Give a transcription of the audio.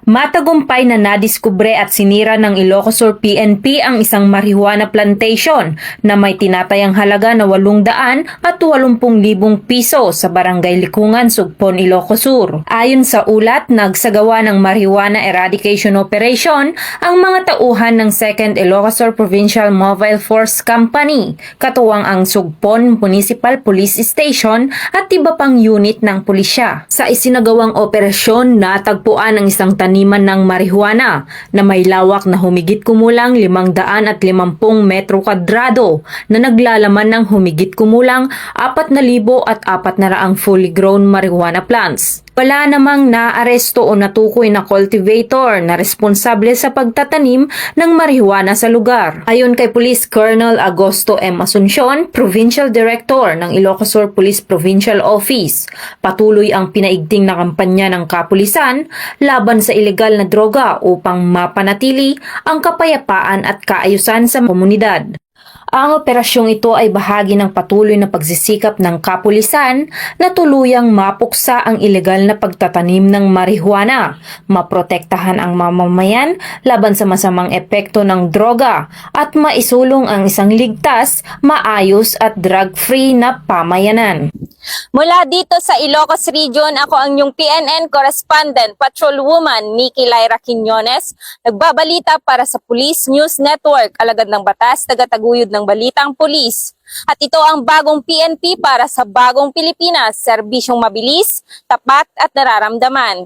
Matagumpay na nadiskubre at sinira ng Ilocos Sur PNP ang isang marijuana plantation na may tinatayang halaga na 800 at 80,000 piso sa Barangay Likungan, Sugpon, Ilocos Sur. Ayon sa ulat, nagsagawa ng marijuana eradication operation ang mga tauhan ng 2nd Ilocos Sur Provincial Mobile Force Company, katuwang ang Sugpon Municipal Police Station at iba pang unit ng pulisya. Sa isinagawang operasyon, natagpuan ang isang taniman ng marijuana na may lawak na humigit kumulang 550 metro kwadrado na naglalaman ng humigit kumulang 4,400 fully grown marijuana plants. Wala namang naaresto o natukoy na cultivator na responsable sa pagtatanim ng marijuana sa lugar. Ayon kay Police Colonel Agosto M. Asuncion, Provincial Director ng Ilocos Sur Police Provincial Office, patuloy ang pinaigting na kampanya ng kapulisan laban sa ilegal na droga upang mapanatili ang kapayapaan at kaayusan sa komunidad. Ang operasyong ito ay bahagi ng patuloy na pagsisikap ng kapulisan na tuluyang mapuksa ang ilegal na pagtatanim ng marijuana, maprotektahan ang mamamayan laban sa masamang epekto ng droga at maisulong ang isang ligtas, maayos at drug-free na pamayanan. Mula dito sa Ilocos Region, ako ang inyong PNN Correspondent, Patrolwoman Nikki Lyra Quiñones, nagbabalita para sa Police News Network, alagad ng batas, tagataguyod ng balitang pulis. At ito ang bagong PNP para sa bagong Pilipinas, serbisyong mabilis, tapat at nararamdaman.